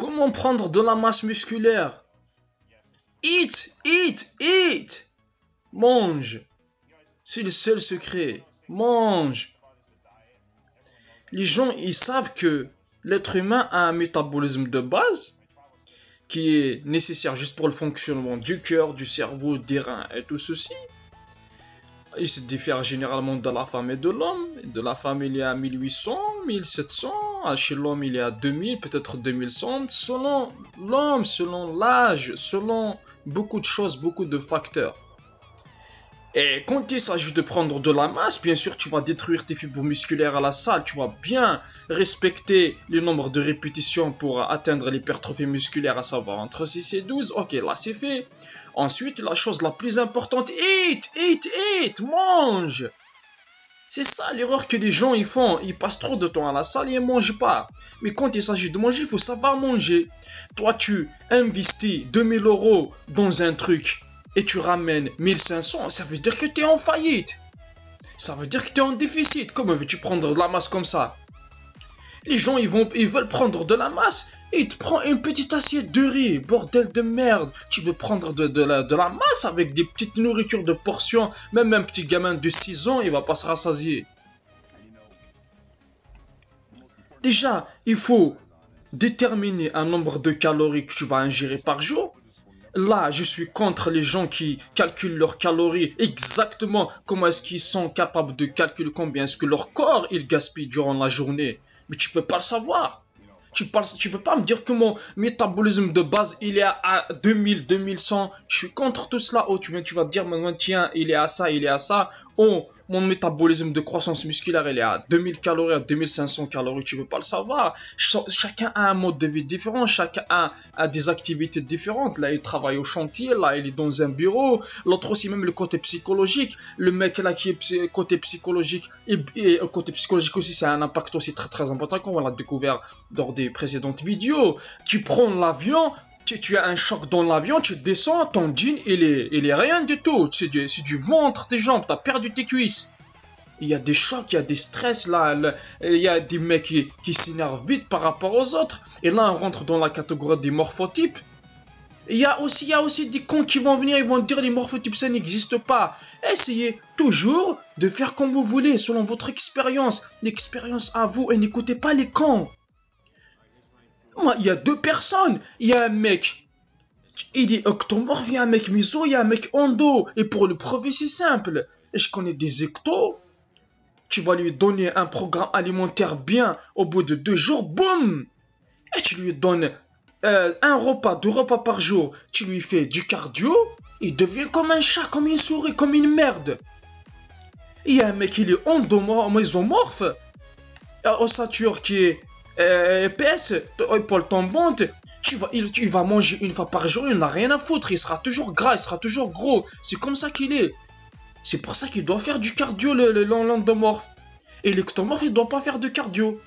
Comment prendre de la masse musculaire? Eat, eat, eat! Mange! C'est le seul secret. Mange! Les gens, ils savent que l'être humain a un métabolisme de base qui est nécessaire juste pour le fonctionnement du cœur, du cerveau, des reins et tout ceci. Il se diffère généralement de la femme et de l'homme. De la femme, il est à 1800, 1700. Chez l'homme, il est à 2000, peut-être 2100. Selon l'homme, selon l'âge, selon beaucoup de choses, beaucoup de facteurs. Et quand il s'agit de prendre de la masse, bien sûr, tu vas détruire tes fibres musculaires à la salle. Tu vas bien respecter le nombre de répétitions pour atteindre l'hypertrophie musculaire, à savoir entre 6 et 12. Ok, là, c'est fait. Ensuite, la chose la plus importante, eat, eat, eat, mange. C'est ça l'erreur que les gens ils font. Ils passent trop de temps à la salle et ils ne mangent pas. Mais quand il s'agit de manger, il faut savoir manger. Toi, tu investis 2000 € dans un truc et tu ramènes 1500, ça veut dire que tu es en faillite. Ça veut dire que tu es en déficit. Comment veux-tu prendre de la masse comme ça? Les gens, ils veulent prendre de la masse et ils te prennent une petite assiette de riz. Bordel de merde. Tu veux prendre de la masse avec des petites nourritures de portions. Même un petit gamin de 6 ans, il va pas se rassasier. Déjà, il faut déterminer un nombre de calories que tu vas ingérer par jour. Là, je suis contre les gens qui calculent leurs calories exactement comment est-ce qu'ils sont capables de calculer combien est-ce que leur corps il gaspille durant la journée. Mais tu peux pas le savoir. Tu peux pas me dire que mon métabolisme de base il est à 2000, 2100. Je suis contre tout cela. Oh, tu vas te dire maintenant tiens, il est à ça, il est à ça. Oh, mon métabolisme de croissance musculaire il est à 2000 calories, à 2500 calories. Tu peux pas le savoir. Chacun a un mode de vie différent. Chacun a des activités différentes. Là, il travaille au chantier. Là, il est dans un bureau. L'autre aussi, même le côté psychologique. Le mec là qui est côté psychologique et le côté psychologique aussi, c'est un impact aussi très très important qu'on l'a découvert dans des précédentes vidéos. Tu prends l'avion. Tu as un choc dans l'avion, tu descends, ton jean, il est rien du tout. C'est du ventre, tes jambes, tu as perdu tes cuisses. Il y a des chocs, il y a des stress, là, il y a des mecs qui s'énervent vite par rapport aux autres. Et là, on rentre dans la catégorie des morphotypes. Il y a aussi des cons qui vont venir, ils vont dire les morphotypes, ça n'existe pas. Essayez toujours de faire comme vous voulez, selon votre expérience. L'expérience à vous, et n'écoutez pas les cons. Il y a deux personnes. Il y a un mec, il est ectomorphe, il y a un mec méso, il y a un mec endo. Et pour le prouver, c'est simple. Et je connais des ectos. Tu vas lui donner un programme alimentaire bien. Au bout de 2 jours, boum. Et tu lui donnes 1 repas, 2 repas par jour. Tu lui fais du cardio. Il devient comme un chat, comme une souris, comme une merde. Il y a un mec, il est endomorphe. Ossature qui est épaisse, épaule tombante, il va manger 1 fois par jour, il n'a rien à foutre, il sera toujours gras, il sera toujours gros, c'est comme ça qu'il est. C'est pour ça qu'il doit faire du cardio l'endomorphe. Et l'ectomorphe, il doit pas faire de cardio.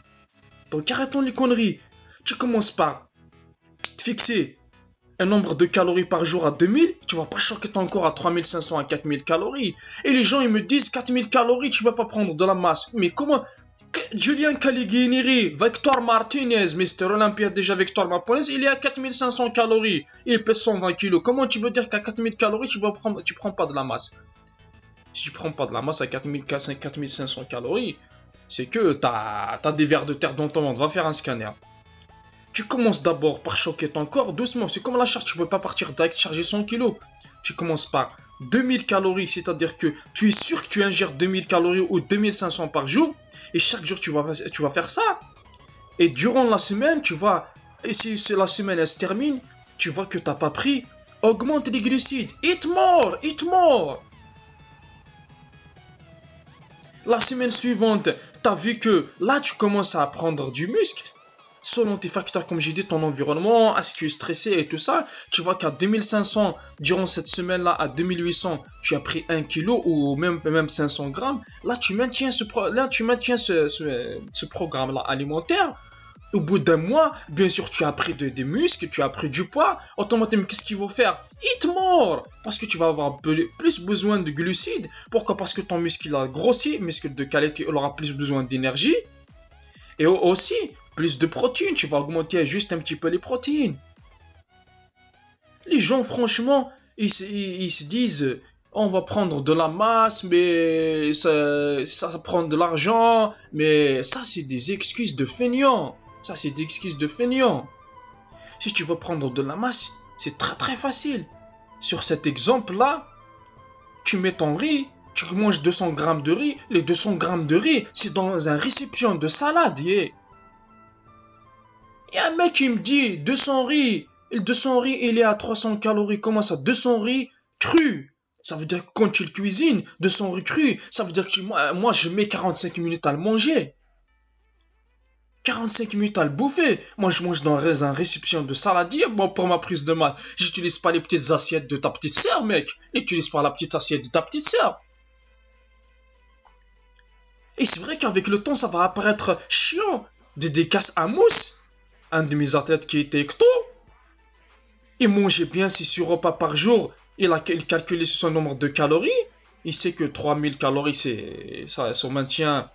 Donc arrêtons les conneries. Tu commences par te fixer un nombre de calories par jour à 2000, tu vas pas choquer ton corps à 3500 à 4000 calories. Et les gens, ils me disent 4000 calories, tu vas pas prendre de la masse. Mais comment? Julien Caliguiniri, Victor Martinez, Mr. Olympia, déjà Victor Martinez, il est à 4500 calories. Il pèse 120 kilos. Comment tu veux dire qu'à 4000 calories, tu prends pas de la masse? Si tu prends pas de la masse à 4500 calories, c'est que t'as des vers de terre dans ton ventre. Va faire un scanner. Tu commences d'abord par choquer ton corps doucement. C'est comme la charge, tu peux pas partir direct charger 100 kilos. Tu commences par 2000 calories, c'est-à-dire que tu es sûr que tu ingères 2000 calories ou 2500 par jour. Et chaque jour, tu vas faire ça. Et durant la semaine, et si la semaine elle se termine, tu vois que tu n'as pas pris, augmente les glucides. Eat more, eat more. La semaine suivante, tu as vu que là, tu commences à prendre du muscle. Selon tes facteurs, comme j'ai dit, ton environnement, si tu es stressé et tout ça, tu vois qu'à 2500, durant cette semaine-là, à 2800, tu as pris 1 kilo ou même 500 grammes. Là, tu maintiens ce programme-là alimentaire. Au bout d'un mois, bien sûr, tu as pris des muscles, tu as pris du poids. Automatiquement, qu'est-ce qu'il faut faire? Eat more! Parce que tu vas avoir plus besoin de glucides. Pourquoi? Parce que ton muscle a grossi, muscle de qualité, il aura plus besoin d'énergie. Et aussi, plus de protéines, tu vas augmenter juste un petit peu les protéines. Les gens, franchement, ils se disent, on va prendre de la masse, mais ça prend de l'argent, mais ça, c'est des excuses de feignants. Ça, c'est des excuses de feignants. Si tu veux prendre de la masse, c'est très très facile. Sur cet exemple-là, tu mets ton riz, tu manges 200 grammes de riz, les 200 grammes de riz, c'est dans un récipient de salade, yeah. Et un mec qui me dit 200 riz, et le 200 riz il est à 300 calories, comment ça? 200 riz cru. Ça veut dire que quand tu le cuisines, 200 riz cru, ça veut dire que moi je mets 45 minutes à le manger. 45 minutes à le bouffer. Moi, je mange dans un récipient de saladier. Bon, pour ma prise de masse, j'utilise pas les petites assiettes de ta petite sœur, mec. N'utilise pas la petite assiette de ta petite sœur. Et c'est vrai qu'avec le temps, ça va apparaître chiant. Des casses à mousse. Un de mes athlètes qui était ecto, il mangeait bien 6 repas par jour. Il calculé son nombre de calories. Il sait que 3000 calories, c'est ça, son maintien,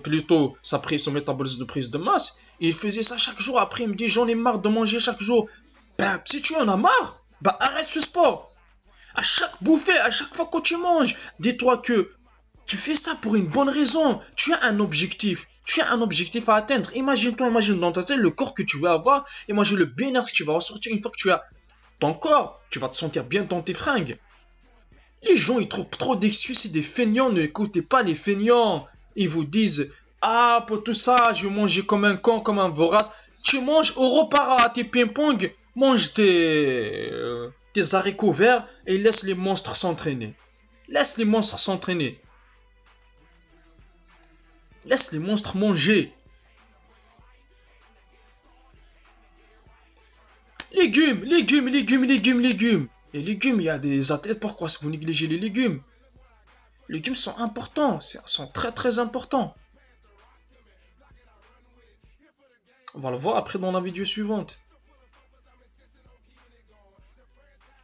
plutôt son métabolisme de prise de masse. Et il faisait ça chaque jour. Après, il me dit, j'en ai marre de manger chaque jour. Ben, si tu en as marre, ben arrête ce sport. À chaque bouffée, à chaque fois que tu manges, dis-toi que tu fais ça pour une bonne raison. Tu as un objectif. Tu as un objectif à atteindre. Imagine dans ta tête le corps que tu veux avoir. Imagine le bien-être que tu vas ressortir une fois que tu as ton corps. Tu vas te sentir bien dans tes fringues. Les gens, ils trouvent trop d'excuses, c'est des feignants, ne écoutez pas les feignants. Ils vous disent, ah, pour tout ça, je vais manger comme un con, comme un vorace. Tu manges au repas, tes ping-pong, mange tes haricots verts et laisse les monstres s'entraîner. Laisse les monstres s'entraîner. Laisse les monstres manger. Légumes. Les légumes, il y a des athlètes, pourquoi vous négligez les légumes? Les légumes sont importants, sont très très importants. On va le voir après dans la vidéo suivante.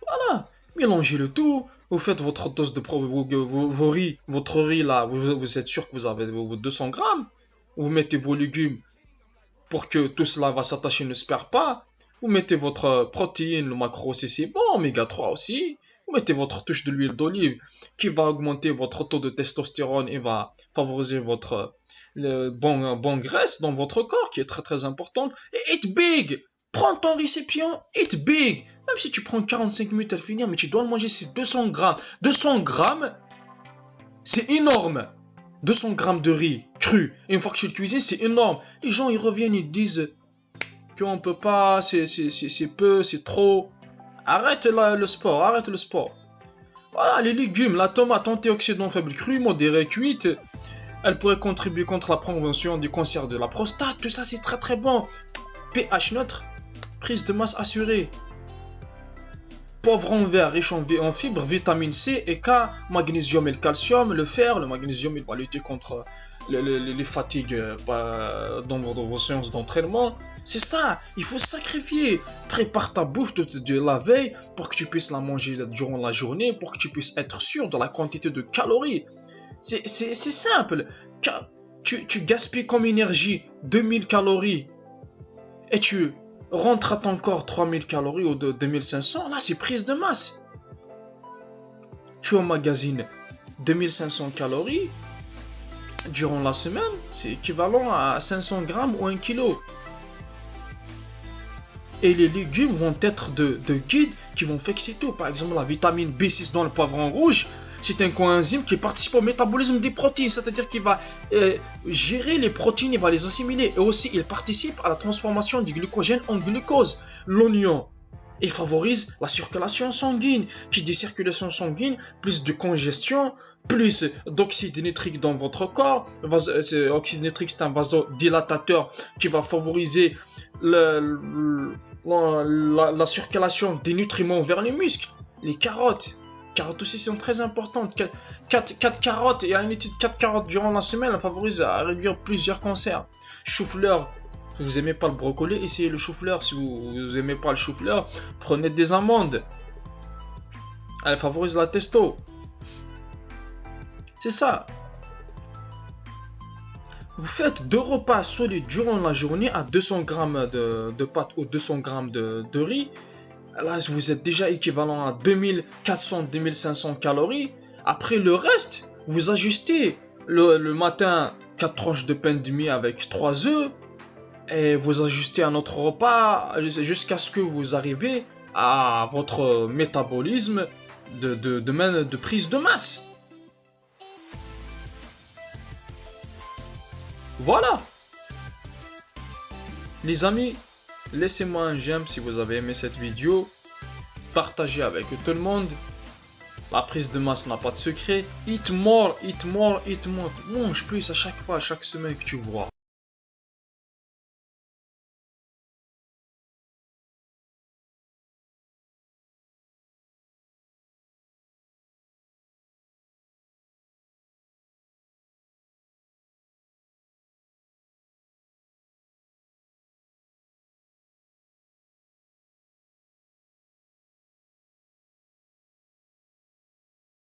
Voilà, mélangez le tout, vous faites votre dose de vos riz, votre riz là, vous êtes sûr que vous avez vos 200 grammes. Vous mettez vos légumes pour que tout cela va s'attacher, ne se perd pas. Vous mettez votre protéine, le macro aussi c'est bon, oméga 3 aussi. Vous mettez votre touche de l'huile d'olive qui va augmenter votre taux de testostérone et va favoriser votre bon graisse dans votre corps qui est très très importante. Et eat big! Prends ton récipient, eat big! Même si tu prends 45 minutes à le finir, mais tu dois le manger, c'est 200 grammes. 200 grammes, c'est énorme! 200 grammes de riz cru. Et une fois que tu le cuisines, c'est énorme. Les gens, ils reviennent, ils disent qu'on peut pas, c'est peu, c'est trop. Arrête le sport, arrête le sport. Voilà, les légumes, la tomate, antioxydants faibles crus, modérés, cuites. Elle pourrait contribuer contre la prévention du cancer de la prostate. Tout ça, c'est très très bon. pH neutre, prise de masse assurée. Poivron vert riche en fibres, vitamine C et K, magnésium et le calcium, le fer. Le magnésium, il va lutter contre les fatigues dans vos séances d'entraînement. C'est ça, il faut sacrifier. Prépare ta bouffe de la veille pour que tu puisses la manger durant la journée, pour que tu puisses être sûr de la quantité de calories. C'est simple. Tu gaspilles comme énergie 2000 calories et tu rentres à ton corps 3000 calories ou de 2500. Là, c'est prise de masse. Tu emmagasines 2500 calories durant la semaine, c'est équivalent à 500 grammes ou 1 kilo. Et les légumes vont être de guides qui vont fixer tout. Par exemple, la vitamine B6 dans le poivron rouge, c'est un coenzyme qui participe au métabolisme des protéines, c'est-à-dire qu'il va gérer les protéines, il va les assimiler. Et aussi, il participe à la transformation du glycogène en glucose. L'oignon, il favorise la circulation sanguine. Qui dit circulation sanguine, plus de congestion, plus d'oxyde nitrique dans votre corps. L'oxyde nitrique, c'est un vasodilatateur qui va favoriser la circulation des nutriments vers les muscles. Les carottes. Carottes aussi sont très importantes. 4 carottes, il y a une étude 4 carottes durant la semaine, elle favorise à réduire plusieurs cancers. Chou-fleur, si vous n'aimez pas le brocoli, essayez le chou-fleur. Si vous n'aimez pas le chou-fleur, prenez des amandes. Elle favorise la testo. C'est ça. Vous faites 2 repas solides durant la journée à 200 grammes de pâtes ou 200 grammes de riz. Là, vous êtes déjà équivalent à 2400-2500 calories. Après le reste, vous ajustez le matin 4 tranches de pain de mie avec 3 œufs. Et vous ajustez un autre repas jusqu'à ce que vous arrivez à votre métabolisme de prise de masse. Voilà. Les amis, laissez-moi un j'aime si vous avez aimé cette vidéo. Partagez avec tout le monde. La prise de masse n'a pas de secret. Eat more, eat more, eat more. Mange plus à chaque fois, à chaque semaine que tu vois.